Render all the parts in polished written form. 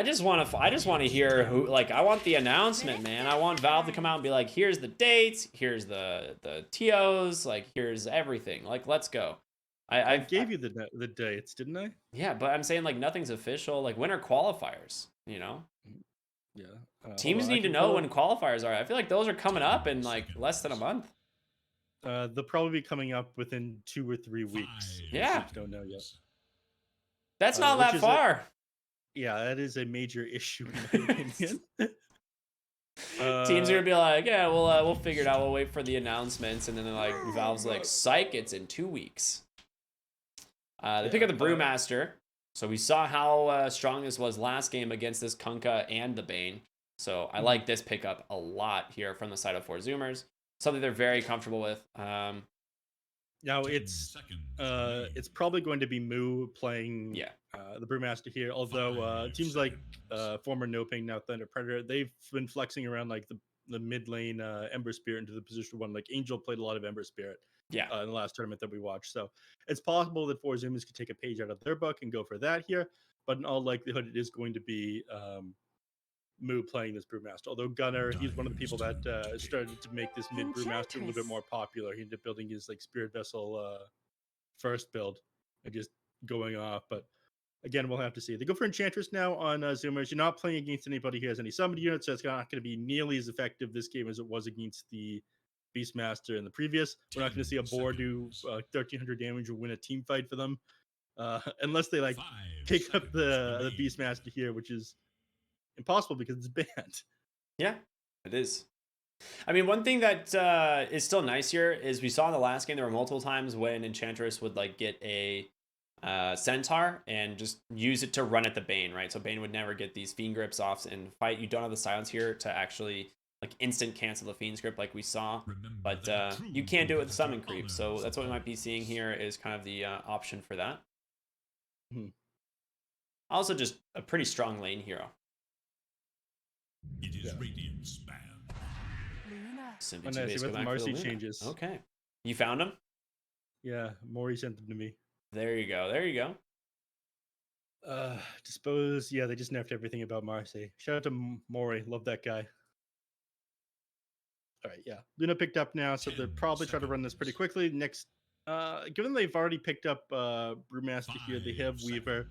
I just want to hear who. Like, I want the announcement, man. I want Valve to come out and be like, here's the dates, here's the TOs, like here's everything. Like, let's go. I gave you the dates, didn't I? Yeah, but I'm saying like nothing's official. Like, when are qualifiers? You know. Yeah. Teams need to know when qualifiers are. I feel like those are coming up in like less than a month. They'll probably be coming up within 2 or 3 weeks. Yeah. Don't know yet. That's not that far. Yeah, that is a major issue in my opinion. Teams are gonna be like, yeah, we'll figure it out. We'll wait for the announcements, and then they're like, Valve's like, psych, it's in 2 weeks. They pick up the Brewmaster. So we saw how strong this was last game against this Kunkka and the Bane. So I like this pickup a lot here from the side of 4 Zoomers. Something they're very comfortable with. Now it's probably going to be Moo playing the Brewmaster here. Although teams like former Noping, now Thunder Predator, they've been flexing around like the mid lane Ember Spirit into the position 1. Like Angel played a lot of Ember Spirit in the last tournament that we watched. So it's possible that 4 Zoomers could take a page out of their book and go for that here. But in all likelihood, it is going to be Moo playing this Brewmaster. Although Gunner, he's one of the people that started to make this mid Brewmaster a little bit more popular. He ended up building his like Spirit Vessel first build and just going off. But again, we'll have to see. They go for Enchantress now on Zoomers. You're not playing against anybody who has any summoned units, so it's not going to be nearly as effective this game as it was against the Beastmaster in the previous. We're not going to see a boar do 1,300 damage or win a team fight for them. Unless they like pick up the Beastmaster here, which is impossible because it's banned. Yeah, it is. I mean, one thing that is still nice here is we saw in the last game there were multiple times when Enchantress would like get a Centaur and just use it to run at the Bane, right? So Bane would never get these Fiend Grips off in fight. You don't have the silence here to actually like instant cancel the Fiend Grip like we saw, but you can do it with Summon Creep. So that's what we might be seeing here is kind of the option for that. Also, just a pretty strong lane hero. It is Radiant Spam. With the Marcy changes. Okay. You found him? Yeah, Maury sent them to me. There you go. There you go. Dispose. Yeah, they just nerfed everything about Marcy. Shout out to Maury. Love that guy. All right, yeah. Luna picked up now, so they'll probably try to run this pretty quickly. Next, given they've already picked up Brewmaster here, they have Weaver.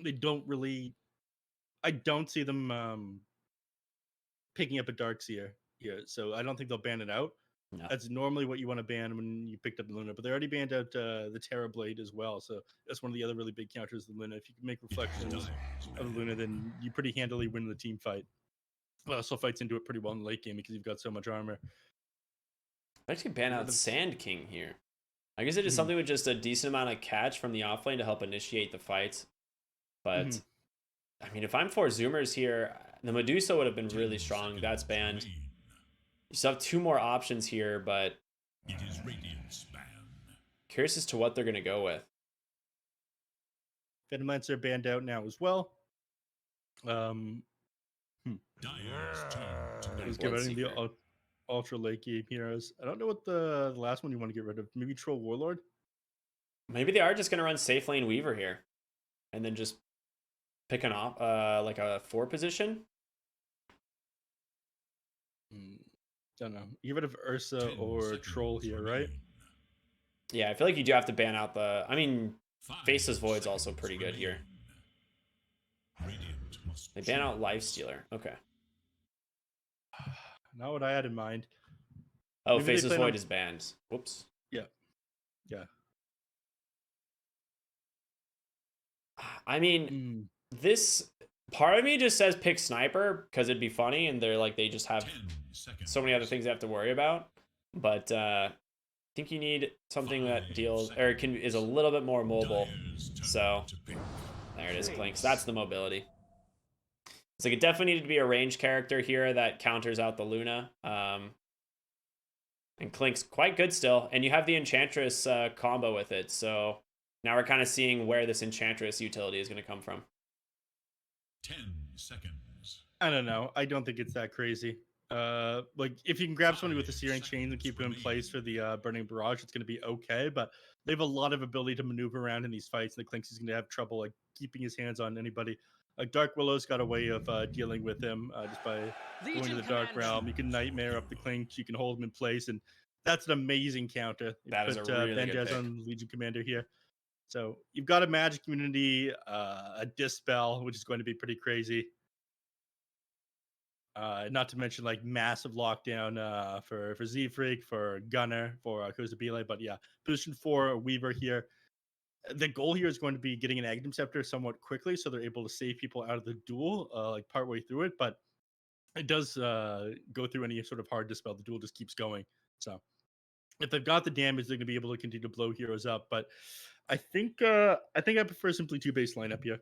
They don't really... I don't see them picking up a Darkseer here, so I don't think they'll ban it out. No. That's normally what you want to ban when you picked up the Luna, but they already banned out the Terra Blade as well, so that's one of the other really big counters of the Luna. If you can make reflections of the Luna, then you pretty handily win the team fight. Well, also fights into it pretty well in the late game because you've got so much armor. Actually ban out Sand King here. I guess it is something with just a decent amount of catch from the offlane to help initiate the fight. But I mean, if I'm 4 Zoomers here, the Medusa would have been really strong. That's banned. You still have 2 more options here, but it is Radiant Spam. Curious as to what they're going to go with. Venomlancer are banned out now as well. Let's get rid of the ultra late game heroes. I don't know what the last one you want to get rid of. Maybe Troll Warlord? Maybe they are just going to run Safe Lane Weaver here. And then just pick an op, like a 4 position. Don't know. Get rid of Ursa or Troll here, right? Yeah, I feel like you do have to ban out the... I mean, Faceless Void's also pretty good here. They ban out Lifestealer. Okay. Not what I had in mind. Oh, maybe Faceless Void is banned. Whoops. Yeah. Yeah. I mean, this part of me just says pick Sniper because it'd be funny, and they're like they just have so many other things they have to worry about. But I think you need something that deals or is a little bit more mobile. So there it is, Clinks. That's the mobility. It's like it definitely needed to be a ranged character here that counters out the Luna. And Clink's quite good still, and you have the Enchantress combo with it. So now we're kind of seeing where this Enchantress utility is going to come from. 10 seconds. I don't know. I don't think it's that crazy. Like if you can grab somebody with the Searing Chains and keep them in place for the Burning Barrage, it's going to be okay. But they have a lot of ability to maneuver around in these fights, and the Clinks is going to have trouble like keeping his hands on anybody. Dark Willow's got a way of dealing with him just by going to the Dark Realm. You can Nightmare up the Clinch, you can hold him in place, and that's an amazing counter. You that is a really good pick. on Legion Commander here. So you've got a Magic Community, a Dispel, which is going to be pretty crazy. Not to mention like massive lockdown for Z-Freak, for Gunner, for Kozabile. But yeah, position 4 Weaver here. The goal here is going to be getting an Aghanim Scepter somewhat quickly, so they're able to save people out of the duel, like partway through it. But it does go through any sort of hard dispel. The duel just keeps going. So if they've got the damage, they're going to be able to continue to blow heroes up. But I think I prefer simply 2-base lineup here.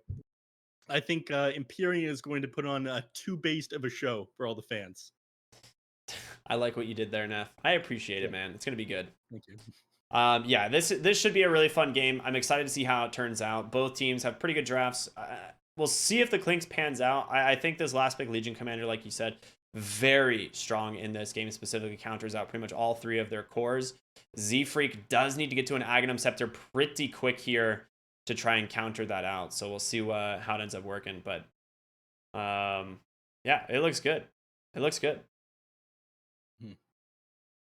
I think Empyrean is going to put on a 2-based of a show for all the fans. I like what you did there, Neph. I appreciate it, man. It's going to be good. Thank you. Yeah, this should be a really fun game. I'm excited to see how it turns out. Both teams have pretty good drafts. We'll see if the Clinks pans out. I think this last pick, Legion Commander, like you said, very strong in this game, specifically counters out pretty much all 3 of their cores. Z-Freak does need to get to an Aghanim Scepter pretty quick here to try and counter that out. So we'll see how it ends up working. But yeah, it looks good. It looks good.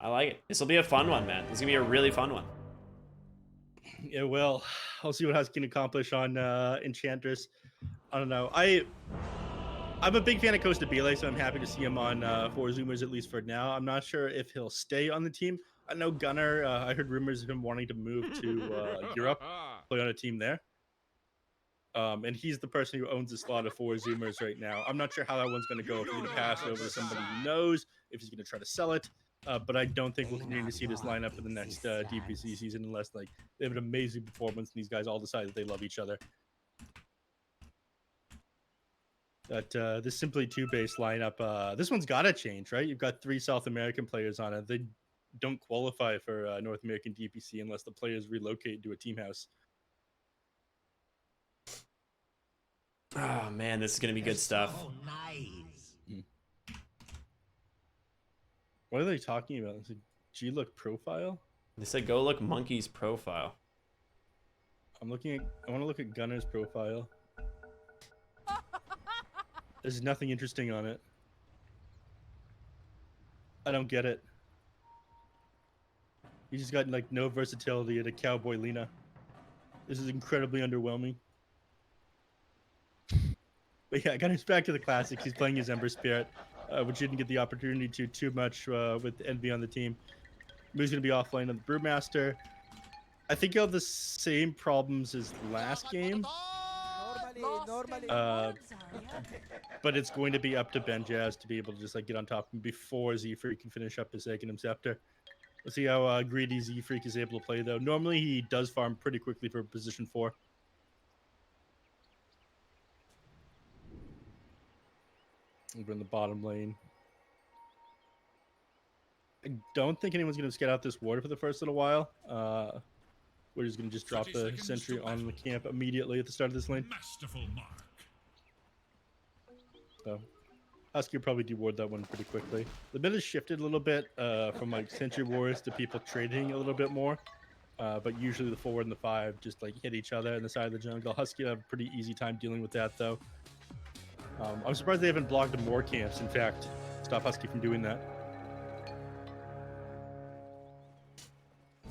I like it. This will be a fun one, man. This is going to be a really fun one. Yeah, well, I'll see what Husky can accomplish on Enchantress. I don't know. I'm a big fan of Kozabile, so I'm happy to see him on 4 Zoomers, at least for now. I'm not sure if he'll stay on the team. I know Gunner, I heard rumors of him wanting to move to Europe, play on a team there. And he's the person who owns the slot of 4 Zoomers right now. I'm not sure how that one's going to go, if he's going to pass it over to somebody he knows, if he's going to try to sell it. But I don't think we'll continue to see this lineup in the next DPC season unless like they have an amazing performance and these guys all decide that they love each other. But this simply 2-base lineup, this one's got to change, right? You've got 3 South American players on it. They don't qualify for North American DPC unless the players relocate to a team house. Oh, man, this is going to be good stuff. Oh, nice. What are they talking about? It's a G-Look profile? They said go look Monkey's profile. I want to look at Gunner's profile. There's nothing interesting on it. I don't get it. He just got like no versatility at a Cowboy Lena. This is incredibly underwhelming. But yeah, Gunner's back to the classics. He's playing his Ember Spirit, which didn't get the opportunity to too much with Envy on the team. Moo's going to be offline on the Brewmaster. I think he'll have the same problems as last game. But it's going to be up to Benjaz to be able to just like get on top of him before Z-Freak can finish up his Aghanim Scepter. Let's see how greedy Z-Freak is able to play, though. Normally, he does farm pretty quickly for position 4. Over in the bottom lane. I don't think anyone's going to get out this ward for the first little while. We're just going to just drop the sentry on the camp immediately at the start of this lane. Masterful mark. So, Husky will probably deward that one pretty quickly. The meta has shifted a little bit from like sentry wars to people trading a little bit more. But usually the 4 and the 5 just like hit each other on the side of the jungle. Husky have a pretty easy time dealing with that, though. I'm surprised they haven't blocked more camps. In fact, stop Husky from doing that.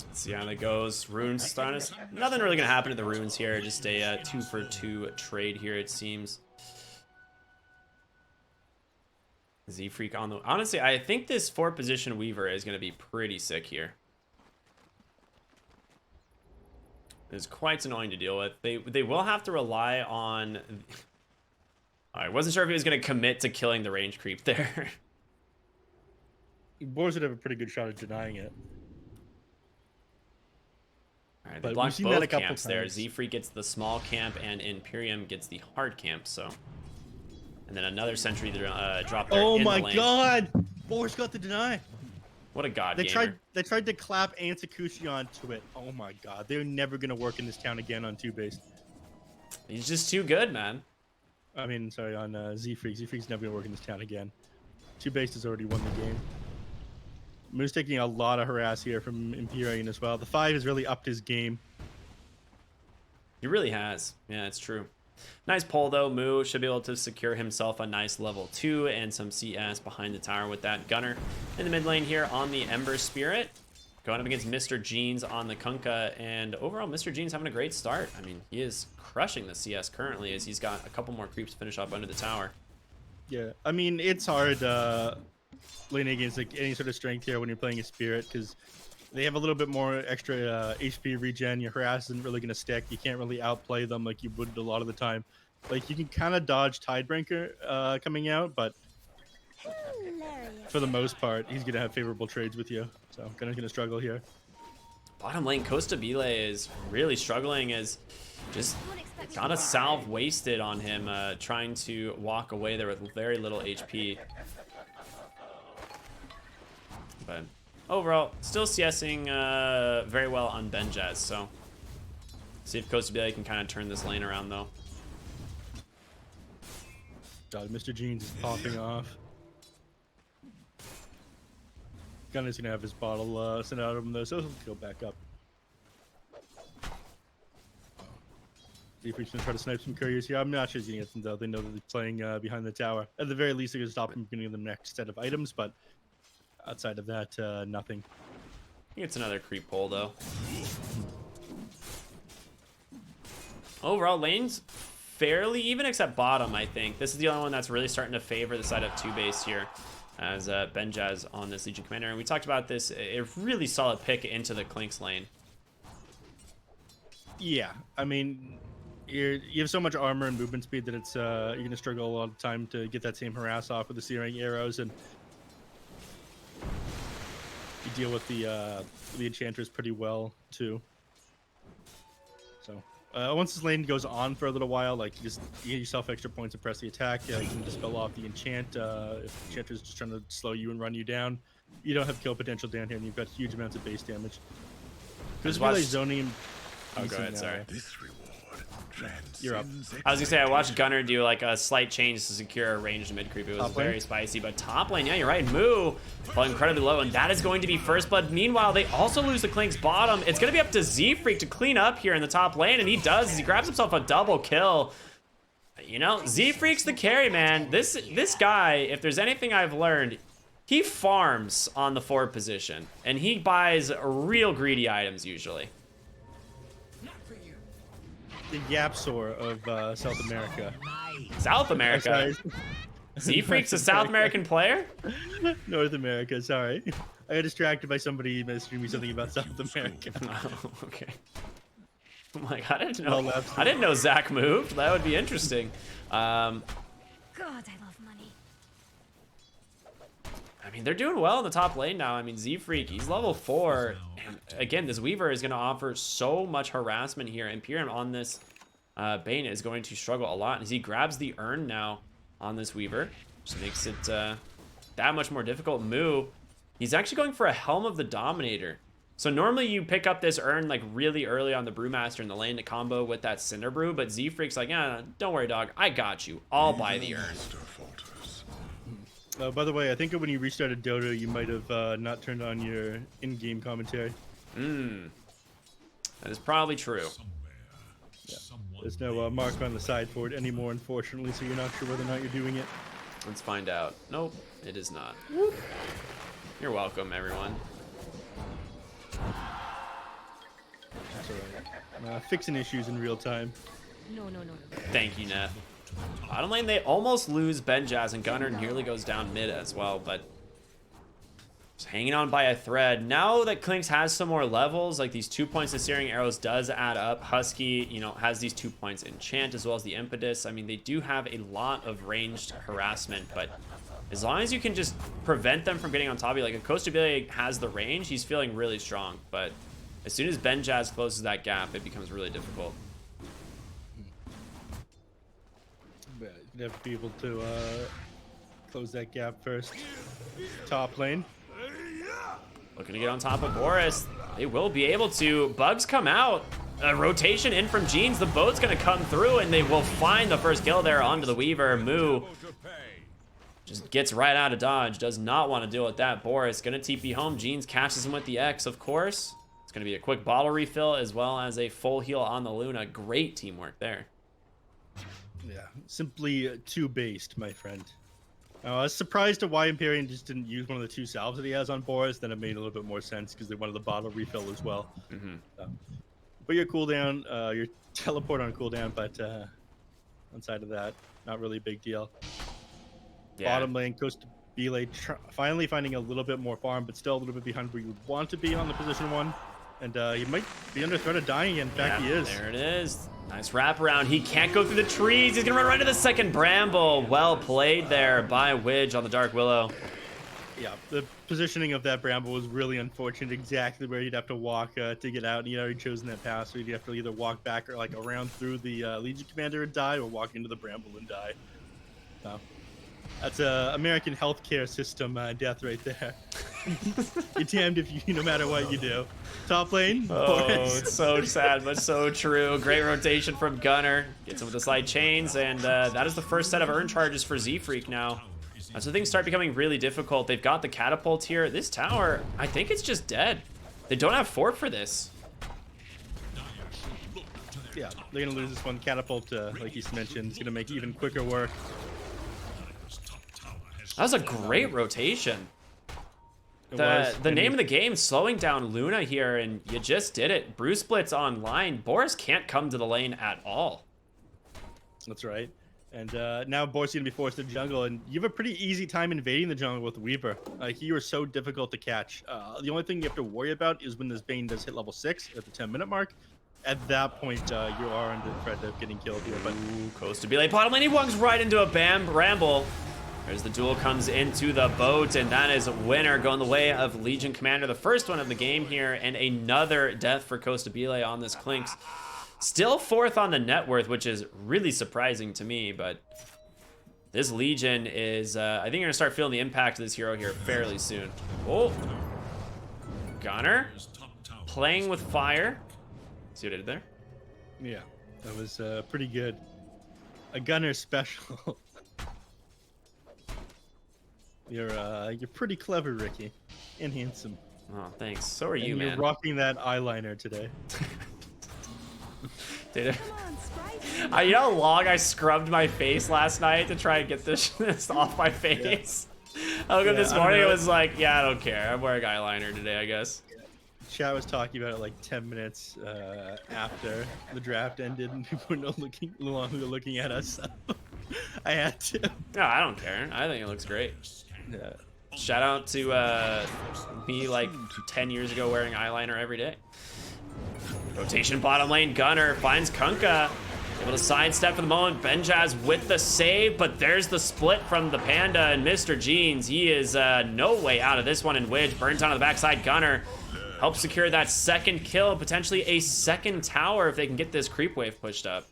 Let's see how that goes. Runes starting. Nothing really gonna happen to the runes here. Just a 2-for-2 trade here, it seems. Z-Freak on the. Honestly, I think this 4-position Weaver is gonna be pretty sick here. It's quite annoying to deal with. They will have to rely on. I wasn't sure if he was going to commit to killing the range creep there. Boars would have a pretty good shot at denying it. All right, they blocked both camps there. Z-Freak gets the small camp, and Imperium gets the hard camp. So, and then another sentry dropped there. Oh my god! Boars got the deny. What a god they gamer. tried to clap Ansakushi onto it. Oh my god, they're never going to work in this town again on 2-base. He's just too good, man. I mean, sorry, on Z-Freak. Z-Freak's never going to work in this town again. 2-base has already won the game. Moose taking a lot of harass here from Empyrean as well. The 5 has really upped his game. He really has. Yeah, it's true. Nice pull though. Moo should be able to secure himself a nice level 2 and some CS behind the tower with that Gunner in the mid lane here on the Ember Spirit. Going up against Mr. Jeans on the Kunkka, and overall Mr. Jeans having a great start. I mean, he is crushing the CS currently as he's got a couple more creeps to finish up under the tower. Yeah, I mean, it's hard laning against like any sort of strength here when you're playing a Spirit, because they have a little bit more extra HP regen. Your harass isn't really going to stick. You can't really outplay them like you would a lot of the time. Like, you can kind of dodge Tidebreaker coming out, but for the most part, he's going to have favorable trades with you. So, kind of going to struggle here. Bottom lane, Costa Bile is really struggling as just got a salve wasted on him, trying to walk away there with very little HP. But overall, still CSing very well on Benjaz, so see if Costa Bile can kind of turn this lane around though. God, Mr. Jeans is popping off. Gunner's gonna have his bottle sent out of him though, so he'll go back up. See if he's gonna try to snipe some couriers here. I'm not sure he's gonna get them though. They know that he's playing behind the tower. At the very least, they're gonna stop him from getting the next set of items, but outside of that, nothing. I think it's another creep pull though. Overall, lanes fairly even except bottom, I think. This is the only one that's really starting to favor the side of TOOBASED here as Benjaz on this Legion Commander. And we talked about this, a really solid pick into the Clink's lane. Yeah, I mean, you have so much armor and movement speed that it's you're going to struggle a lot of time to get that same harass off with the searing arrows, and you deal with the Enchantress pretty well too. So once this lane goes on for a little while, like you get yourself extra points and press the attack. You can dispel off the enchant. If the Enchantress is just trying to slow you and run you down, you don't have kill potential down here, and you've got huge amounts of base damage. Because really zoning. Oh, go ahead, sorry. This reward You're up. I was gonna say, I watched Gunner do like a slight change to secure a ranged mid creep. It was very spicy, but top lane, yeah, you're right. Moo falling incredibly low, and that is going to be first blood. Meanwhile, they also lose the Clink's bottom. It's gonna be up to Z-Freak to clean up here in the top lane, and he does as he grabs himself a double kill. You know, Z-Freak's the carry, man. This guy, if there's anything I've learned, he farms on the forward position, and he buys real greedy items usually. The Yapsor of South America. South America? Z-Freak's a South American player? North America, sorry. I got distracted by somebody messaging me something about South America. Oh, okay. I'm like, I didn't know Zach moved. That would be interesting. God, I love money. I mean, they're doing well in the top lane now. I mean, Z-Freak, he's level 4. And again, this Weaver is going to offer so much harassment here. Imperium on this Bane is going to struggle a lot as he grabs the urn now on this Weaver. Just makes it that much more difficult. Moo, he's actually going for a Helm of the Dominator. So normally you pick up this urn like really early on the Brewmaster in the lane to combo with that Cinder Brew, but Z-Freak's like, yeah, don't worry, dog. I got you. I'll buy the urn. By the way, I think when you restarted Dota, you might have not turned on your in-game commentary. That is probably true. Yeah. There's no mark on the side for it anymore, unfortunately, so you're not sure whether or not you're doing it. Let's find out. Nope, it is not. You're welcome, everyone. That's alright. Fixing issues in real time. No. Thank you, neph. Bottom lane, they almost lose Benjaz, and Gunner nearly goes down mid as well, but just hanging on by a thread. Now that Clinks has some more levels, like these 2 points of Searing Arrows does add up. Husky, you know, has these 2 points enchant as well as the Impetus. I mean, they do have a lot of ranged harassment, but as long as you can just prevent them from getting on top of you, like if Costa Bile has the range, he's feeling really strong, but as soon as Benjaz closes that gap, it becomes really difficult. You have to be able to close that gap first. Top lane. Looking to get on top of Boris. They will be able to. Bugs come out. A rotation in from Jeans. The boat's going to come through, and they will find the first kill there onto the Weaver. Moo just gets right out of dodge. Does not want to deal with that. Boris going to TP home. Jeans catches him with the X, of course. It's going to be a quick bottle refill as well as a full heal on the Luna. Great teamwork there. Yeah, simply too based, my friend. I was surprised at why Empyrean just didn't use one of the 2 salves that he has on Boris. Then it made a little bit more sense because they wanted the bottle refill as well. But your cooldown, your teleport on cooldown, but outside of that, not really a big deal. Yeah. Bottom lane, Coast Belay finally finding a little bit more farm, but still a little bit behind where you would want to be on the position 1. And he might be under threat of dying again. In fact, he is. There it is. Nice wraparound. He can't go through the trees. He's going to run right to the second Bramble. Well played there by Widge on the Dark Willow. Yeah, the positioning of that Bramble was really unfortunate. Exactly where you'd have to walk to get out. And he'd already chosen that path, so you'd have to either walk back or like around through the Legion Commander and die, or walk into the Bramble and die. So that's a American healthcare system death right there. You're damned if you, no matter what you do. Top lane. Oh, it's so sad, but so true. Great rotation from Gunner. Gets him with the slide chains, and that is the first set of earn charges for Z-Freak now. So things start becoming really difficult. They've got the catapult here. This tower, I think it's just dead. They don't have fort for this. Yeah, they're gonna lose this one. Catapult, like you mentioned, is gonna make even quicker work. That was a great rotation. The name of the game, slowing down Luna here, and you just did it. Bruce Split's online. Boris can't come to the lane at all. That's right. And now Boris is going to be forced to jungle, and you have a pretty easy time invading the jungle with Weaver. Like, you are so difficult to catch. The only thing you have to worry about is when this Bane does hit level 6 at the 10-minute mark. At that point, you are under threat of getting killed here. But Coast to Belay bottom lane, he walks right into a Bramble. There's the duel comes into the boat, and that is a winner going the way of Legion Commander, the first one of the game here, and another death for Coast to Belay on this Clinks. Still 4th on the net worth, which is really surprising to me, but this Legion is, I think you're gonna start feeling the impact of this hero here fairly soon. Oh, Gunner playing with fire. See what I did there? Yeah, that was pretty good. A Gunner special. You're pretty clever, Ricky, and handsome. Oh, thanks. So are you, and man. You're rocking that eyeliner today. Dude, you know how long I scrubbed my face last night to try and get this off my face? Yeah. I woke up this morning, it was like, yeah, I don't care. I'm wearing eyeliner today, I guess. Chat was talking about it like 10 minutes after the draft ended, and people were no longer looking at us. So I had to. No, I don't care. I think it looks great. Yeah. Shout out to me like 10 years ago wearing eyeliner every day. Rotation bottom lane, Gunner finds Kunkka. Able to sidestep for the moment. Benjaz with the save, but there's the split from the Panda and Mr. Jeans. He is no way out of this one, and Widge burns on the backside. Gunner helps secure that second kill, potentially a second tower if they can get this creep wave pushed up.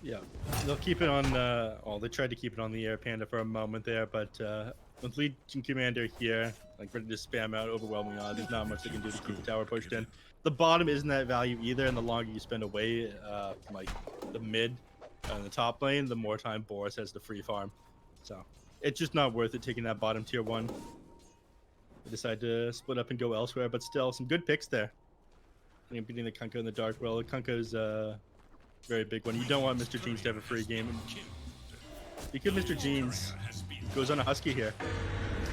Yeah, they'll keep it on, well, they tried to keep it on the air, Panda, for a moment there, but with Legion Commander here, like, ready to spam out overwhelming odds, there's not much they can do to keep the tower pushed in. The bottom isn't that value either, and the longer you spend away from, like, the mid and the top lane, the more time Boris has to free farm. So, it's just not worth it taking that bottom tier 1. They decide to split up and go elsewhere, but still, some good picks there. I think beating the Kunkka in the Dark Well. Kunkka's very big one. You don't want Mr. Jeans to have a free game. Because Mr. Jeans goes on a Husky here.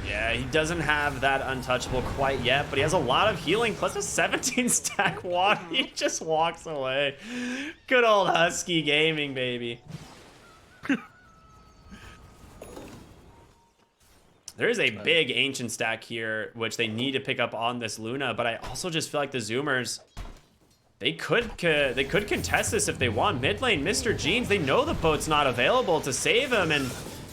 Yeah, he doesn't have that untouchable quite yet, but he has a lot of healing, plus a 17 stack walk. He just walks away. Good old Husky gaming, baby. There is a big ancient stack here, which they need to pick up on this Luna, but I also just feel like the Zoomers, they could contest this if they want. Mid lane, Mr. Jeans, they know the boat's not available to save him, and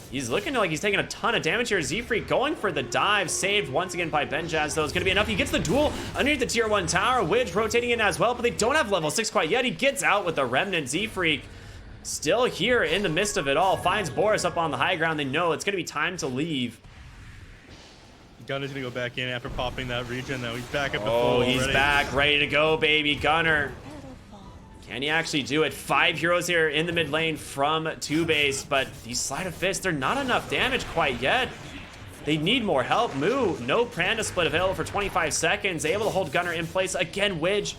he's looking like he's taking a ton of damage here. Z-Freak going for the dive, saved once again by Benjaz, though it's gonna be enough. He gets the duel underneath the tier 1 tower. Widge rotating in as well, but they don't have level 6 quite yet. He gets out with the Remnant. Z-Freak still here in the midst of it all, finds Boris up on the high ground. They know it's gonna be time to leave. Gunner's gonna go back in after popping that regen, though. He's back up to full. Oh, he's already. back, ready to go, baby. Gunner. Can he actually do it? 5 heroes here in the mid lane from TOOBASED, but these Sleight of Fist, they're not enough damage quite yet. They need more help. Moo, no Panda split available for 25 seconds. Able to hold Gunner in place. Again, Widge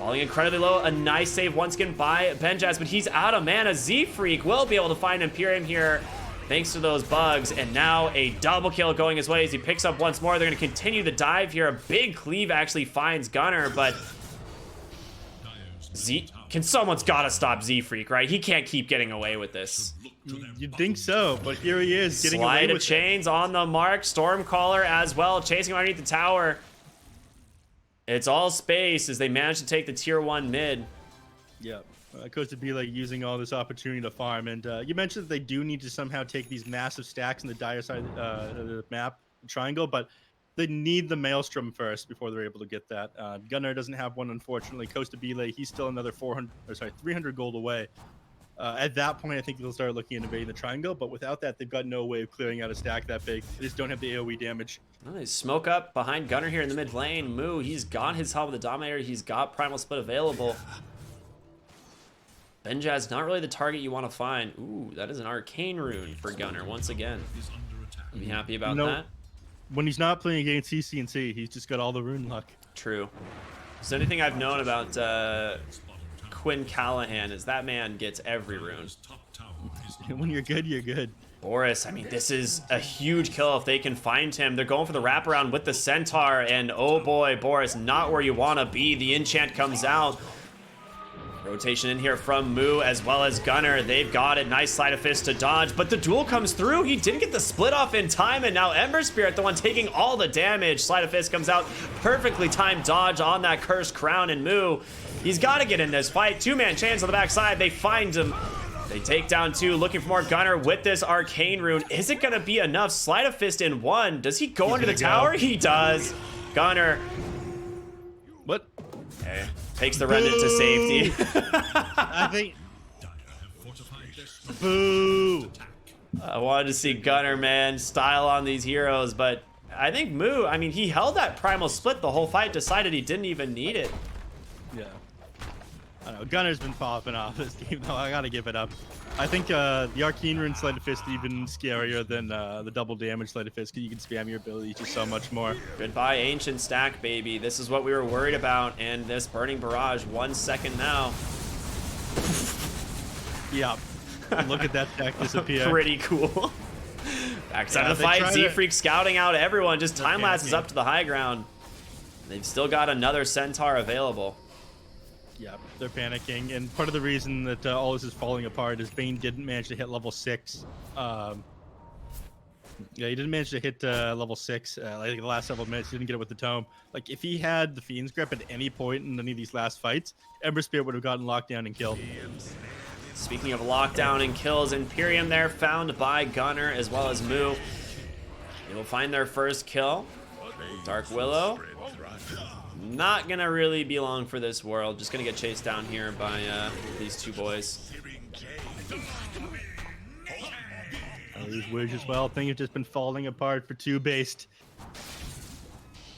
Falling incredibly low. A nice save once again by Benjaz, but he's out of mana. Z-Freak will be able to find Imperium here thanks to those bugs. And now a double kill going his way as he picks up once more. They're going to continue the dive here. A big cleave actually finds Gunnar, but someone's got to stop Z-Freak, right? He can't keep getting away with this. You'd think so, but here he is getting away Slide with of chains on the mark. Stormcaller as well, chasing him underneath the tower. It's all space as they manage to take the tier 1 mid. Yep. Coach to be like using all this opportunity to farm, and you mentioned that they do need to somehow take these massive stacks in the dire side of the map, triangle, but they need the Maelstrom first before they're able to get that. Gunnar doesn't have one, unfortunately. Costa Bile, he's still another 300 gold away. At that point, I think they'll start looking at invading the triangle, but without that, they've got no way of clearing out a stack that big. They just don't have the AoE damage. Well, they smoke up behind Gunnar here in the mid lane. Moo, he's got his help with the Dominator. He's got Primal Split available. Benjaz, not really the target you want to find. Ooh, that is an Arcane Rune for Gunnar once again. Be happy about that? When he's not playing against CC&C, he's just got all the rune luck. True. So anything I've known about Quinn Callahan is that man gets every rune. When you're good, you're good. Boris, I mean, this is a huge kill if they can find him. They're going for the wraparound with the Centaur, and oh boy, Boris, not where you want to be. The enchant comes out. Rotation in here from Moo as well as Gunnar. They've got it. Nice Sleight of Fist to dodge, but the duel comes through. He didn't get the split off in time, and now Ember Spirit, the one taking all the damage. Sleight of Fist comes out. Perfectly timed dodge on that Cursed Crown, and Moo, he's got to get in this fight. Two-man chains on the backside. They find him. They take down 2, looking for more. Gunnar with this Arcane Rune. Is it going to be enough? Sleight of Fist in 1. Does he go under the tower? He does. Gunnar. What? Okay. Takes the Remnant to safety. I think. Boo! I wanted to see Gunnar, man, style on these heroes, but I think Moo, I mean, he held that Primal Split the whole fight, decided he didn't even need it. Yeah. I don't know. Gunnar's been popping off this game, though. I gotta give it up. I think the Arcane Rune Sleight of Fist even scarier than the double damage Sleight of Fist, because you can spam your abilities just so much more. Goodbye, Ancient Stack, baby. This is what we were worried about, and this Burning Barrage, 1 second now. Yeah. Look at that stack disappear. Pretty cool. Backside of the fight, Z-Freak scouting out everyone. Just time lapses up to the high ground. They've still got another Centaur available. Yeah, they're panicking, and part of the reason that all this is falling apart is Bane didn't manage to hit level 6. Yeah, he didn't manage to hit level 6 like the last several minutes. He didn't get it with the tome. Like, if he had the Fiend's Grip at any point in any of these last fights, Ember Spirit would have gotten locked down and killed. Speaking of lockdown and kills, Imperium there found by Gunnar as well as Moo. They will find their first kill. Dark Willow. Not gonna really be long for this world. Just gonna get chased down here by these 2 boys. These Wish as well. Things have just been falling apart for TOOBASED.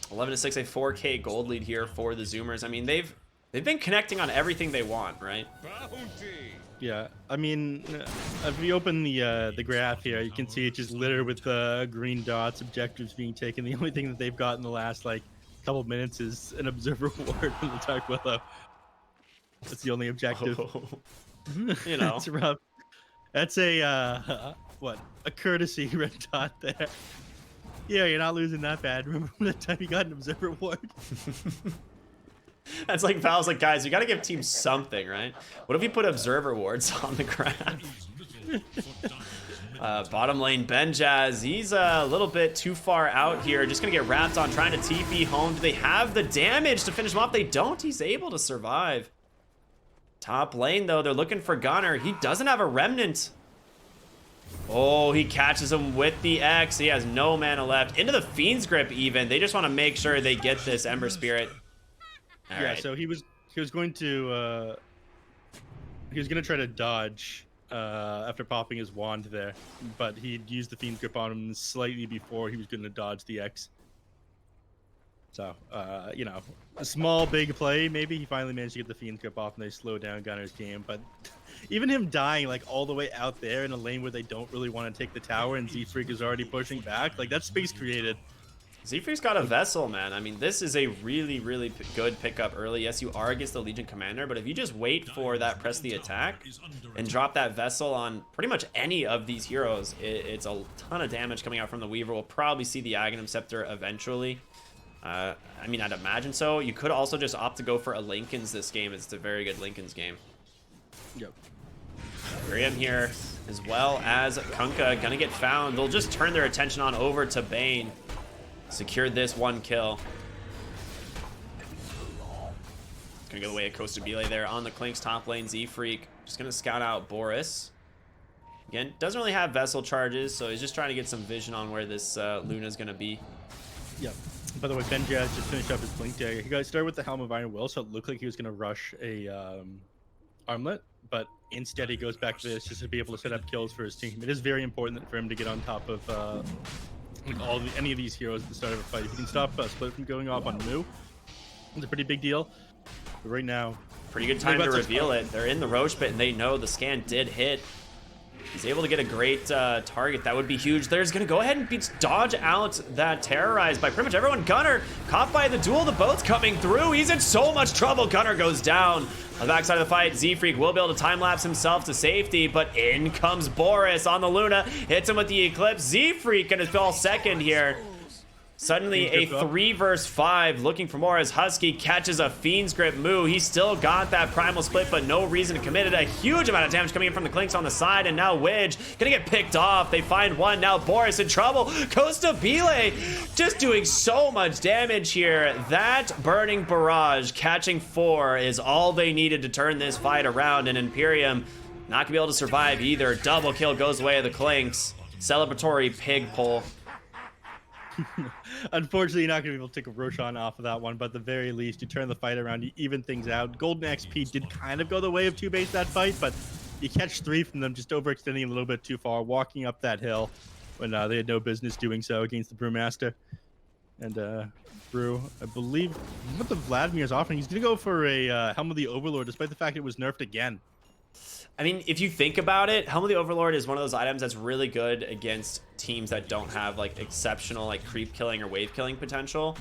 11-6, a 4K gold lead here for the Zoomers. I mean, they've been connecting on everything they want, right? Yeah, I mean, if you open the graph here, you can see it's just littered with green dots, objectives being taken. The only thing that they've got in the last couple minutes is an observer ward from the Dark Willow. That's the only objective. Oh. You know, it's rough. That's a what? A courtesy red dot there. Yeah, you're not losing that bad. Remember the time you got an observer ward? That's like Val's like, guys, you got to give teams something, right? What if we put observer wards on the ground? Bottom lane, Benjaz, he's a little bit too far out here. Just gonna get wrapped on, trying to TP home. Do they have the damage to finish him off? They don't. He's able to survive. Top lane, though, they're looking for Gunnar. He doesn't have a Remnant. Oh, he catches him with the X. He has no mana left. Into the Fiend's Grip, even. They just want to make sure they get this Ember Spirit. All right. So he was going to try to dodge after popping his wand there, but he'd used the Fiend's Grip on him slightly before he was going to dodge the X. So, you know, a small, big play. Maybe he finally managed to get the Fiend's Grip off and they slowed down Gunnar's game. But even him dying, like, all the way out there in a lane where they don't really want to take the tower and Z-Freak is already pushing back, like, that's space created. Z-Freak's got a Vessel, man. I mean, this is a really, really good pickup early. Yes, you are against the Legion Commander, but if you just wait for that press the attack and drop that Vessel on pretty much any of these heroes, it's a ton of damage coming out from the Weaver. We'll probably see the Aghanim Scepter eventually. I mean, I'd imagine so. You could also just opt to go for a Lincoln's this game. It's a very good Lincoln's game. Yep. Miriam here, as well as Kunkka, gonna get found. They'll just turn their attention on over to Bane. Secured this 1 kill. Gonna go the way of Kostabile there on the Klink's top lane. Z-Freak just gonna scout out Boris. Again, doesn't really have Vessel charges, so he's just trying to get some vision on where this Luna's gonna be. Yep. By the way, Benjaz just finished up his blink there. He got started with the Helm of Iron Will, so it looked like he was gonna rush a armlet, but instead he goes back to this just to be able to set up kills for his team. It is very important for him to get on top of any of these heroes at the start of a fight. If you can stop Split from going off on Moo, it's a pretty big deal. But right now, pretty good time to reveal it. They're in the Roche pit and they know the scan did hit. He's able to get a great target. That would be huge. There's gonna go ahead and dodge out that terrorized by pretty much everyone. Gunnar caught by the duel. The boat's coming through. He's in so much trouble. Gunnar goes down. On the backside of the fight, Z-Freak will be able to time-lapse himself to safety, but in comes Boris on the Luna. Hits him with the Eclipse. Z-Freak gonna fall second here. Suddenly a 3 versus 5 looking for more as Husky catches a Fiend's Grip Moo. He's still got that Primal Split, but no reason to commit it. A huge amount of damage coming in from the Klinks on the side, and now Widge gonna get picked off. They find one. Now Boris in trouble. Kostabile just doing so much damage here. That Burning Barrage catching 4 is all they needed to turn this fight around, and Imperium not gonna be able to survive either. Double kill goes away of the Klinks. Celebratory pig pull. Unfortunately, you're not going to be able to take a Roshan off of that one, but at the very least, you turn the fight around, you even things out. Golden XP did kind of go the way of TOOBASED that fight, but you catch 3 from them just overextending a little bit too far, walking up that hill when they had no business doing so against the Brewmaster. And Brew, I believe, what the Vladimir's offering, he's going to go for a Helm of the Overlord, despite the fact it was nerfed again. I mean, if you think about it, Helm of the Overlord is one of those items that's really good against teams that don't have like exceptional like creep killing or wave killing potential.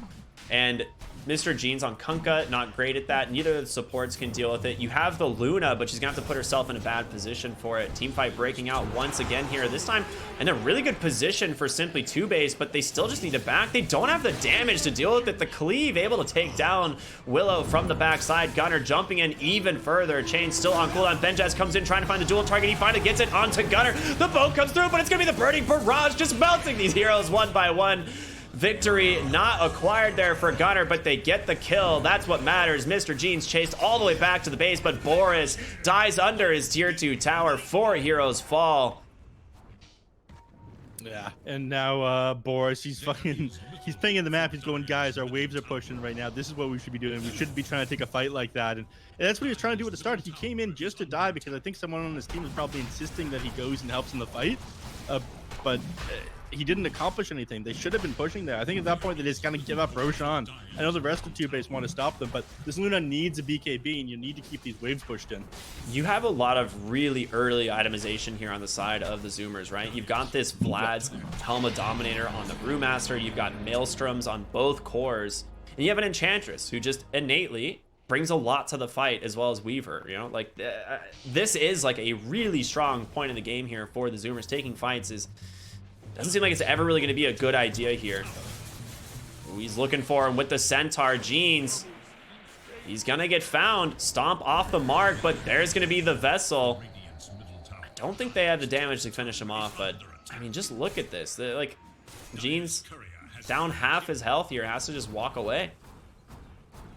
And Mr. Jeans on Kunkka, not great at that. Neither of the supports can deal with it. You have the Luna, but she's gonna have to put herself in a bad position for it. Teamfight breaking out once again here. This time in a really good position for Simply TOOBASED, but they still just need it back. They don't have the damage to deal with it. The Cleave able to take down Willow from the backside. Gunnar jumping in even further. Chain still on cooldown. Benjaz comes in trying to find the dual target. He finally gets it onto Gunnar. The boat comes through, but it's gonna be the Burning Barrage just melting these heroes one by one. Victory not acquired there for Gunnar, but they get the kill. That's what matters. Mr. Jeans chased all the way back to the base, but Boris dies under his tier 2 tower. 4 heroes fall. Yeah, and now Boris, he's pinging the map. He's going, guys, our waves are pushing right now. This is what we should be doing. We shouldn't be trying to take a fight like that. And that's what he was trying to do at the start. He came in just to die because I think someone on his team was probably insisting that he goes and helps in the fight. But he didn't accomplish anything. They should have been pushing there. I think at that point they just kind of give up Roshan. I know the rest of TOOBASED want to stop them, but this Luna needs a BKB, and you need to keep these waves pushed in. You have a lot of really early itemization here on the side of the Zoomers, right? You've got this Vlad's Helm of Dominator on the Brewmaster. You've got Maelstroms on both cores. And you have an Enchantress who just innately brings a lot to the fight, as well as Weaver. You know, like this is like a really strong point in the game here for the Zoomers. Taking fights doesn't seem like it's ever really going to be a good idea here. Ooh, he's looking for him with the Centaur. Jeans, he's gonna get found. Stomp off the mark, but there's gonna be the Vessel. I don't think they have the damage to finish him off, but I mean, just look at this. Like, Jeans down half his health here, has to just walk away.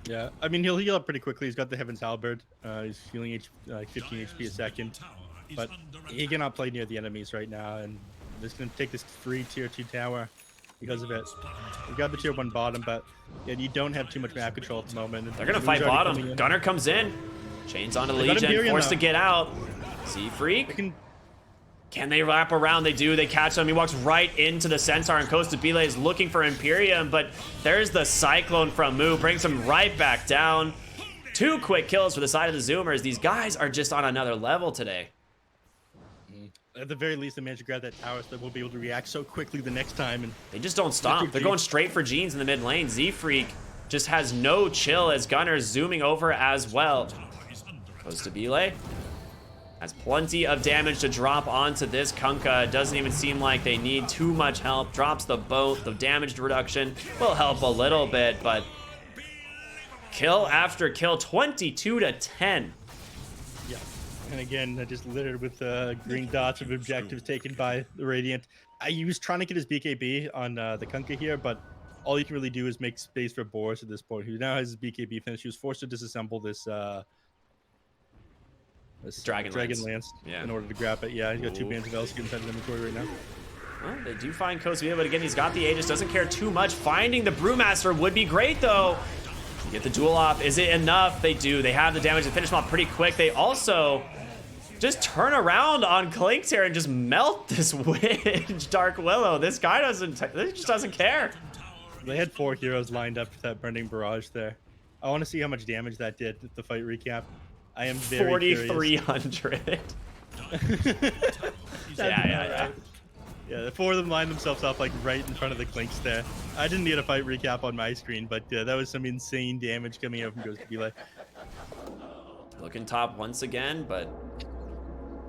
Yeah, I mean, he'll heal up pretty quickly. He's got the Heaven's Halberd. He's healing 15 HP a second, but he cannot play near the enemies right now, and this is going to take this free tier 2 tower because of it. We got the tier 1 bottom, but yeah, you don't have too much map control at the moment. They're going to fight bottom. Gunnar comes in. Chains onto Legion, forced to get out. Z-Freak. Can they wrap around? They do. They catch him. He walks right into the Centaur, and Kostabile is looking for Imperium, but there's the Cyclone from Moo. Brings him right back down. 2 quick kills for the side of the Zoomers. These guys are just on another level today. at the very least, they managed to grab that tower, so they won't be able to react so quickly the next time. And they just don't stop. They're going straight for Jeans in the mid lane. Z-Freak just has no chill as Gunner's zooming over as well. Goes to Bile. Has plenty of damage to drop onto this Kunkka. Doesn't even seem like they need too much help. Drops the boat. The damage reduction will help a little bit, but kill after kill, 22-10. Yeah, and again, just littered with green dots of objectives taken by the Radiant. He was trying to get his BKB on the Kunkka here, but all he can really do is make space for Boris at this point, who now has his BKB finish. He was forced to disassemble this Dragon Lance in order to grab it. Yeah, he's got 2 bands of Elski inside his inventory right now. Well, they do find Kosvila, but again, he's got the Aegis, doesn't care too much. Finding the Brewmaster would be great, though. Get the duel off. Is it enough? They do. They have the damage to finish him off pretty quick. They also just turn around on Clinks here and just melt this Witch Dark Willow. This guy just doesn't care. They had 4 heroes lined up for that Burning Barrage there. I want to see how much damage that did at the fight recap. I am very 4,300. Yeah. Yeah, the 4 of them lined themselves up like right in front of the Clinks there. I didn't get a fight recap on my screen, but that was some insane damage coming out from Ghost of Bile. Looking top once again, but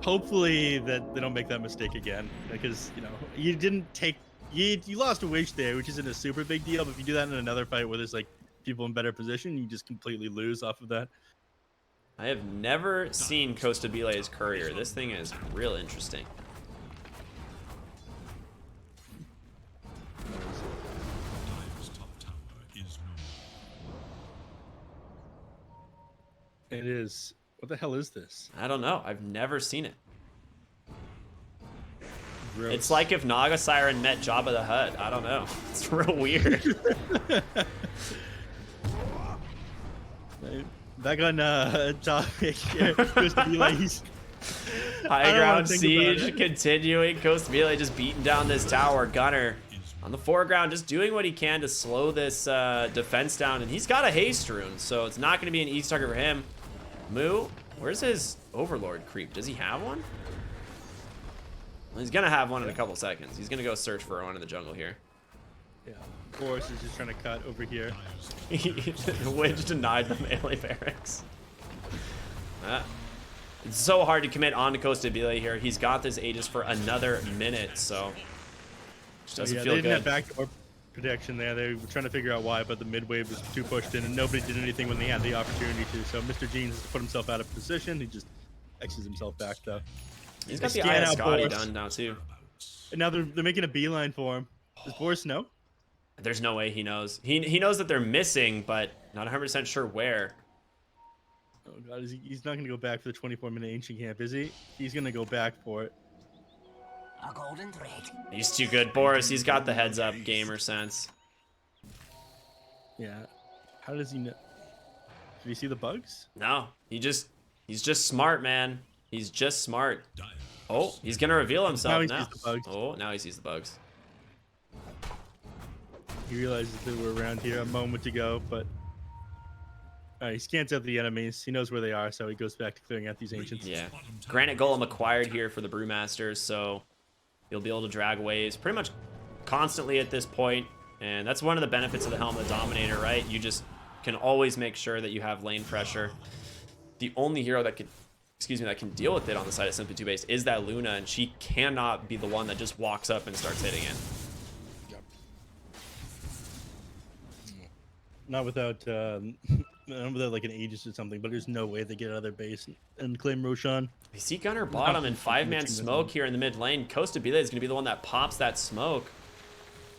hopefully that they don't make that mistake again, because you lost a Wish there, which isn't a super big deal, but if you do that in another fight where there's like people in better position, you just completely lose off of that. I have never seen Costa Bile's courier. This thing is real interesting. It is. What the hell is this? I don't know. I've never seen it. Gross. It's like if Naga Siren met Jabba the Hutt. I don't know. It's real weird. Back on topic here. High ground siege continuing. Costa Bile just beating down this tower. Gunner on the foreground, just doing what he can to slow this defense down. And he's got a haste rune, so it's not going to be an easy target for him. Moo, where's his Overlord creep? Does he have one? Well, he's going to have one in a couple seconds. He's going to go search for one in the jungle here. Yeah, Boris is just trying to cut over here. Witch denied the melee barracks. It's so hard to commit on to Costa Bile here. He's got this Aegis for another minute, so just doesn't feel they didn't good. have backdoor protection there. They were trying to figure out why, but the mid wave was too pushed in, and nobody did anything when they had the opportunity to. So Mr. Jeans has put himself out of position. He just X's himself back, though. He's got the Eye of Scotty done now, too. And now they're making a beeline for him. Does Boris know? There's no way he knows. He knows that they're missing, but not 100% sure where. Oh, God. He's not going to go back for the 24-minute Ancient Camp, is he? He's going to go back for it. A golden thread. He's too good. Boris, he's got the heads-up gamer sense. Yeah. How does he know? Did he see the bugs? No. He's just smart, man. He's just smart. Oh, he's going to reveal himself now. Sees the bugs. Oh, now he sees the bugs. He realizes they were around here a moment ago, but he scans out the enemies. He knows where they are, so he goes back to clearing out these ancients. Yeah. Granite Golem acquired here for the Brewmasters, so you'll be able to drag waves pretty much constantly at this point, and that's one of the benefits of the Helm of the Dominator, right? You just can always make sure that you have lane pressure. The only hero that can deal with it on the side of Simply TOOBASED is that Luna, and she cannot be the one that just walks up and starts hitting it. Not without like an Aegis or something, but there's no way they get out of their base and claim Roshan. I see Gunner bottom and 5-man smoke here in the mid lane. Costa Bile is going to be the one that pops that smoke.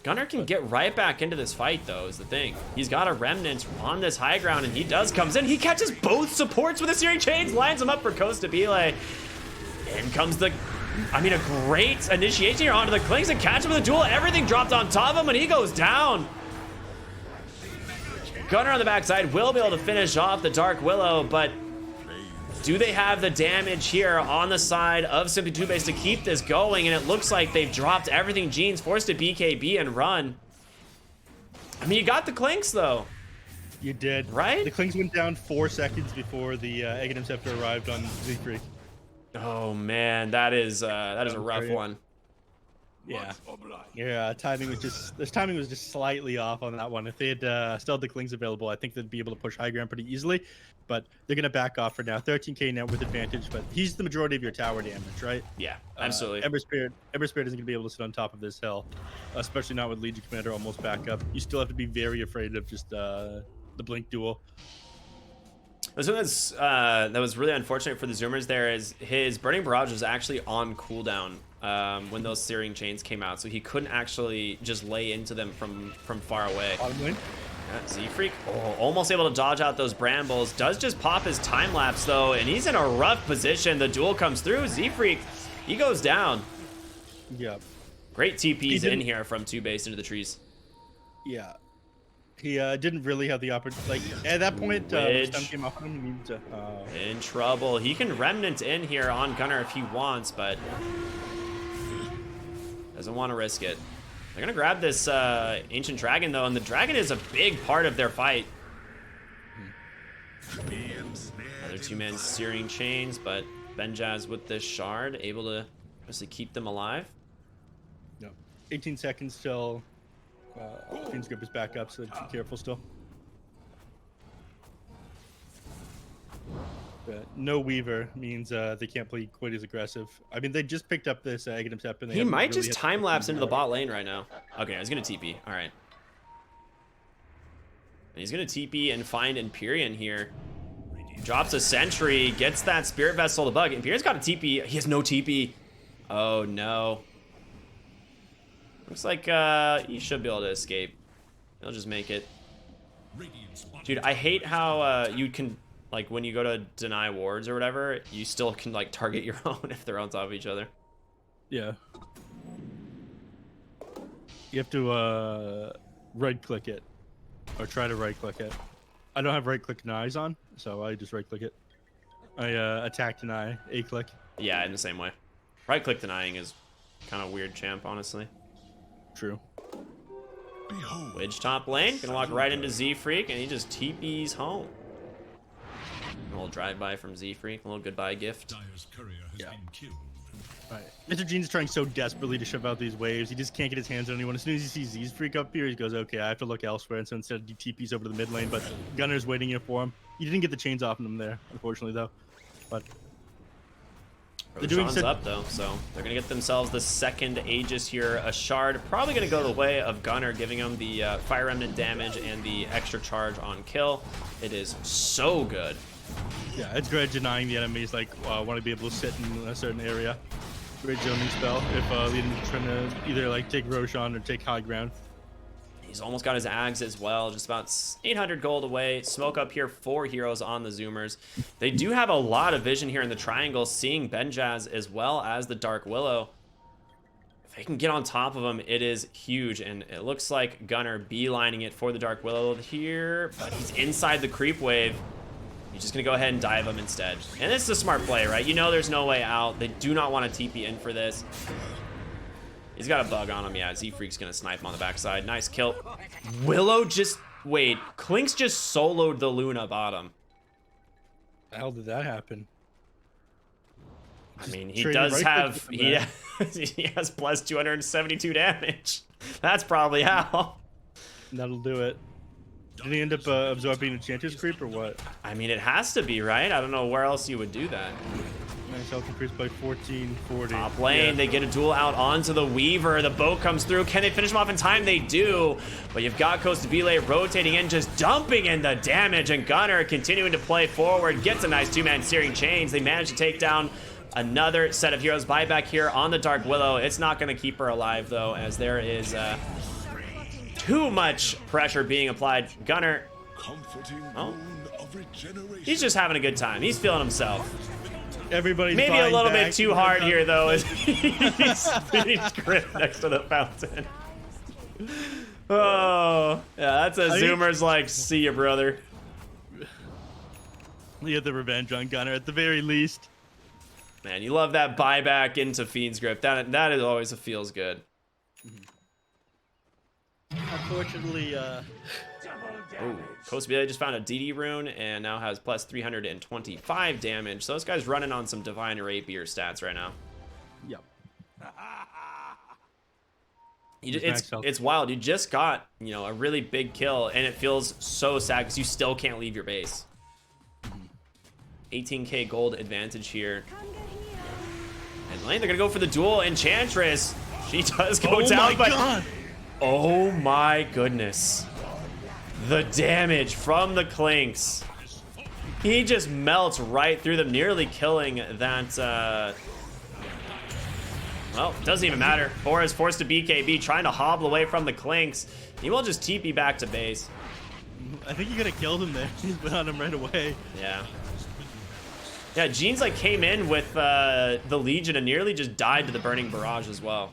Gunner can get right back into this fight, though, is the thing. He's got a Remnant on this high ground, and he comes in. He catches both supports with a Searing Chains, lines them up for Costa Bile. In comes a great initiation here onto the Clinks and catch him with a duel. Everything dropped on top of him, and he goes down. Gunner on the backside will be able to finish off the Dark Willow, but do they have the damage here on the side of Simply TOOBASED to keep this going? And it looks like they've dropped everything. Jeans forced to BKB and run. I mean, you got the Clinks, though. You did. Right? The Clinks went down 4 seconds before the Aghanim Scepter arrived on Z-Freak. Oh man, that is a rough one. Yeah, timing was just slightly off on that one. If they had still had the Klings available, I think they'd be able to push high ground pretty easily. But they're gonna back off for now. 13k now with advantage, but he's the majority of your tower damage, right? Yeah, absolutely. Ember Spirit isn't gonna be able to sit on top of this hill, especially not with Legion Commander almost back up. You still have to be very afraid of just the blink duel. The thing that was really unfortunate for the Zoomers there is his Burning Barrage was actually on cooldown when those Searing Chains came out, so he couldn't actually just lay into them from far away. Z-Freak, almost able to dodge out those brambles. Does just pop his time lapse though, and he's in a rough position. The duel comes through. Z-Freak, he goes down. Yep. Great TPs in here from TOOBASED into the trees. Yeah. He didn't really have the opportunity. Like at that point, the stun came off him. He needed to. In trouble. He can remnant in here on Gunnar if he wants, but doesn't want to risk it. They're gonna grab this ancient dragon though, and the dragon is a big part of their fight. Another 2-man Searing Chains, but Benjaz with this shard able to obviously keep them alive. No, 18 seconds till. Fiend's Grip is back up, so be careful still. No Weaver means they can't play quite as aggressive. I mean, they just picked up this Aghanim Step, and he might really just time lapse into the bot lane right now. Okay, he's gonna TP. All right, and he's gonna TP and find Empyrean here. Drops a sentry, gets that Spirit Vessel to bug. Empyrean's got a TP. He has no TP. Oh no. Looks like he should be able to escape. He'll just make it. Dude, I hate how you can, like, when you go to deny wards or whatever, you still can, like, target your own if they're on top of each other. Yeah. You have to right-click it. Or try to right-click it. I don't have right-click denies on, so I just right-click it. I attack deny, A-click. Yeah, in the same way. Right-click denying is kind of weird champ, honestly. True. Wedge top lane, gonna walk right into Z-Freak, and he just TP's home. A little drive-by from Z-Freak, a little goodbye gift. Yeah. Right. Mr. Gene's trying so desperately to shove out these waves. He just can't get his hands on anyone. As soon as he sees Z-Freak up here, he goes, okay, I have to look elsewhere. And so instead, he TP's over to the mid lane, but Gunner's waiting here for him. He didn't get the chains off him there, unfortunately, though. But they're doing up though, so they're gonna get themselves the second Aegis here. A shard, probably gonna go the way of Gunnar, giving him the Fire Remnant damage and the extra charge on kill. It is so good. Yeah, it's great denying the enemies like want to be able to sit in a certain area. Great zoning spell if the enemy's trying to either like take Roshan or take high ground. He's almost got his Ags as well, just about 800 gold away. Smoke up here, 4 heroes on the Zoomers. They do have a lot of vision here in the triangle, seeing Benjaz as well as the Dark Willow. If they can get on top of him, it is huge, and it looks like Gunnar beelining it for the Dark Willow here, but he's inside the creep wave. He's just gonna go ahead and dive him instead. And it's a smart play, right? You know there's no way out. They do not want to TP in for this. He's got a bug on him. Yeah, Z-Freak's gonna snipe him on the backside. Nice kill. Willow just... Wait, Klinks just soloed the Luna bottom. How did that happen? I mean, he does have... He has plus 272 damage. That's probably how. That'll do it. Did he end up absorbing Enchanter's creep or what? I mean, it has to be, right? I don't know where else you would do that. Nice health increase by 1440. Top lane, they get a duel out onto the Weaver. The boat comes through. Can they finish him off in time? They do. But you've got Kostabile rotating in, just dumping in the damage. And Gunnar continuing to play forward. Gets a nice 2-man Searing Chains. They manage to take down another set of heroes. Buyback here on the Dark Willow. It's not going to keep her alive, though, as there is too much pressure being applied. Gunnar, oh, he's just having a good time. He's feeling himself. Everybody's maybe a little bit too hard here, though, as he's grip next to the fountain. Oh, yeah, that's a Zoomer's like, see ya, brother. You get the revenge on Gunnar at the very least. Man, you love that buyback into Fiend's Grip. That is always feels good. Unfortunately, Ooh, Kostabile just found a DD rune and now has plus 325 damage. So this guy's running on some Divine Rapier stats right now. yep. It's wild. You just got, you know, a really big kill and it feels so sad because you still can't leave your base. 18k gold advantage here. And lane, they're gonna go for the duel. Enchantress, she does go down, but God. oh my goodness, the damage from the Clinks. He just melts right through them, nearly killing that. Well, doesn't even matter. Boris forced to BKB, trying to hobble away from the Clinks. He will just TP back to base. I think you could have killed him there. He's been on him right away. Yeah. Yeah, Jeans like came in with the Legion and nearly just died to the Burning Barrage as well.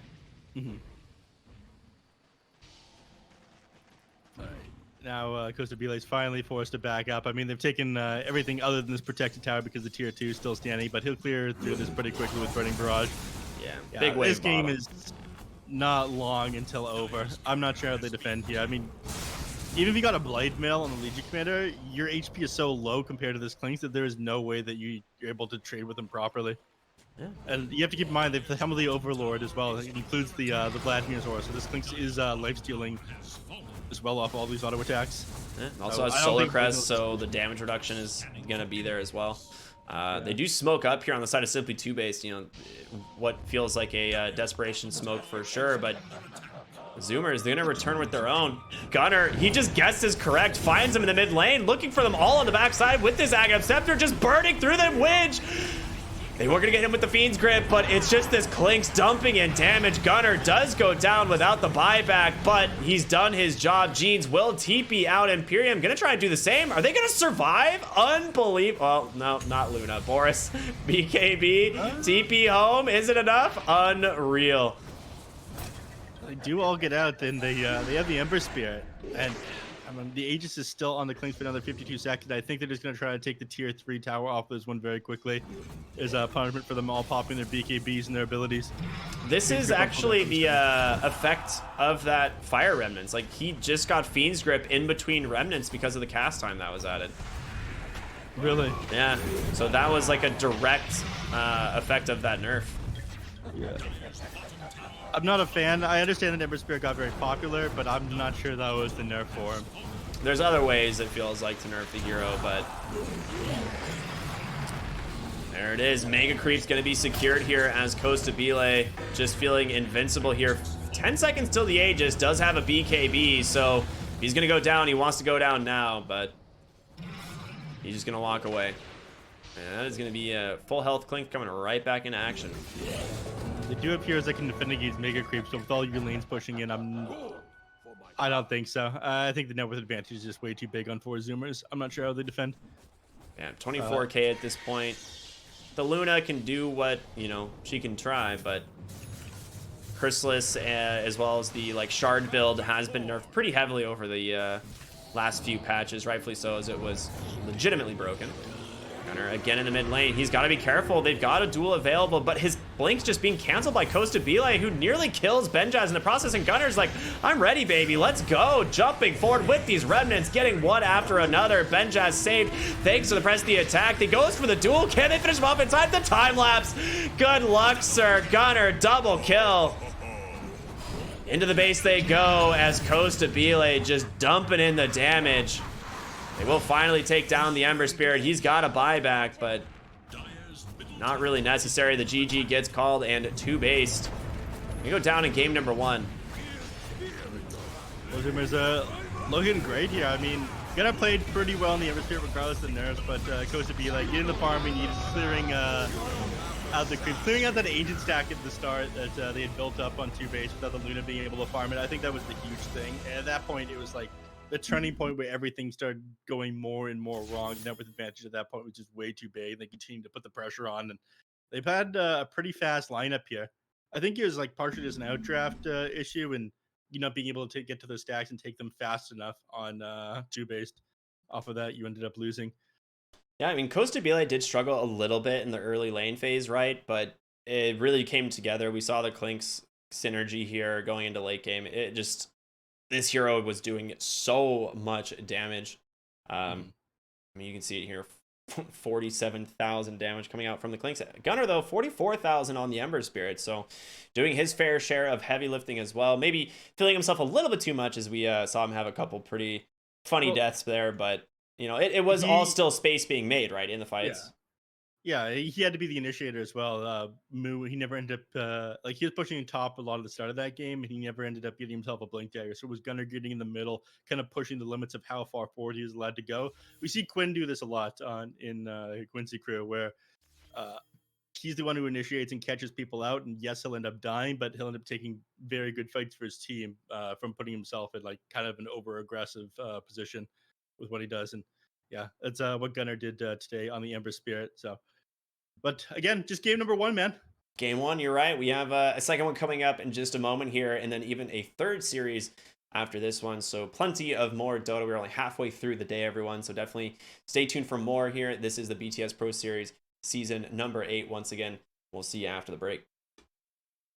Now, Kostabile is finally forced to back up. I mean, they've taken everything other than this protected tower because the tier 2 is still standing, but he'll clear through this pretty quickly with Burning Barrage. Yeah, big wave This game bottom. is not long until over. I'm not sure how they defend here. I mean, even if you got a Blade Mail on the Legion Commander, your HP is so low compared to this Clinks that there is no way that you're able to trade with them properly. Yeah. And you have to keep in mind that the Helm of the Overlord as well. It includes the Vladimir's Aura, so this Clinks is life stealing as well off all these auto attacks. Yeah, also has Solar Crest, so the damage reduction is gonna be there as well. They do smoke up here on the side of Simply 2-based, you know, what feels like a desperation smoke for sure, but Zoomers, they're gonna return with their own. Gunner, he just guesses correct, finds them in the mid lane, looking for them all on the backside with this Aghanim Scepter, just burning through them. Widge! They were gonna get him with the Fiend's Grip, but it's just this Clinks dumping in damage. Gunner does go down without the buyback, but he's done his job. Jeans will TP out. Imperium gonna try and do the same. Are they gonna survive? Unbelievable. Well, no, not Luna. Boris, BKB, TP home. Is it enough? Unreal. They do all get out, and they have the Ember Spirit, and I mean, the Aegis is still on the Clinks for another 52 seconds. I think they're just going to try to take the tier 3 tower off this one very quickly as a punishment for them all popping their BKBs and their abilities. This is actually the effect of that Fire Remnants. Like, he just got Fiend's Grip in between Remnants because of the cast time that was added. Really? Yeah, so that was like a direct effect of that nerf. Yeah. I'm not a fan. I understand that Ember Spirit got very popular, but I'm not sure that was the nerf for him. There's other ways it feels like to nerf the hero, but there it is. Mega Creep's going to be secured here as Kostabile just feeling invincible here. 10 seconds till the Aegis, does have a BKB, so he's going to go down. He wants to go down now, but he's just going to walk away. And that is going to be a full health Clink coming right back into action. They do have heroes that can defend against Mega Creep, so with all your lanes pushing in, I don't think so. I think the net worth advantage is just way too big on 4 Zoomers. I'm not sure how they defend. Yeah, 24k at this point. The Luna can do what, you know, she can try, but Chrysalis, as well as the like Shard build, has been nerfed pretty heavily over the last few patches, rightfully so, as it was legitimately broken. Gunner again in the mid lane. He's got to be careful. They've got a duel available, but his blink's just being canceled by Kostabile, who nearly kills Benjaz in the process, and Gunner's like, I'm ready, baby. Let's go. Jumping forward with these remnants, getting one after another. Benjaz saved thanks to the press of the attack. He goes for the duel. Can they finish him off in time? The time lapse. Good luck, sir. Gunner, double kill. Into the base they go as Kostabile just dumping in the damage. They will finally take down the Ember Spirit. He's got a buyback, but not really necessary. The GG gets called and TOOBASED. We go down in game number 1. Logan's looking great here. I mean, Gunner played pretty well in the Ember Spirit regardless of the nerfs, but Kostabile getting the farming, he's clearing out the creep, clearing out that agent stack at the start that they had built up on TOOBASED without the Luna being able to farm it. I think that was the huge thing. And at that point, it was like the turning point where everything started going more and more wrong. Net worth advantage at that point was just way too big. They continued to put the pressure on, and they've had a pretty fast lineup here. I think it was like partially just an outdraft issue, and you not being able to get to those stacks and take them fast enough on TOOBASED. Off of that, you ended up losing. Yeah, I mean, Kostabile did struggle a little bit in the early lane phase, right? But it really came together. We saw the Clinks synergy here going into late game. It just this hero was doing so much damage. I mean, you can see it here. 47,000 damage coming out from the Clinks. Gunnar, though, 44,000 on the Ember Spirit. So doing his fair share of heavy lifting as well. Maybe feeling himself a little bit too much, as we saw him have a couple pretty funny deaths there. But, you know, it was all still space being made, right, in the fights. Yeah, he had to be the initiator as well. Moo, he never ended up like he was pushing top a lot of the start of that game, and he never ended up getting himself a blink dagger. So it was Gunnar getting in the middle, kind of pushing the limits of how far forward he was allowed to go. We see Quinn do this a lot in Quincy Crew, where he's the one who initiates and catches people out, and yes, he'll end up dying, but he'll end up taking very good fights for his team from putting himself in like kind of an over aggressive position with what he does. And yeah, that's what Gunnar did today on the Ember Spirit. So. But again, just game number 1, man. Game 1, you're right. We have a second one coming up in just a moment here, and then even a third series after this one. So plenty of more Dota. We're only halfway through the day, everyone. So definitely stay tuned for more here. This is the BTS Pro Series season number 8. Once again, we'll see you after the break.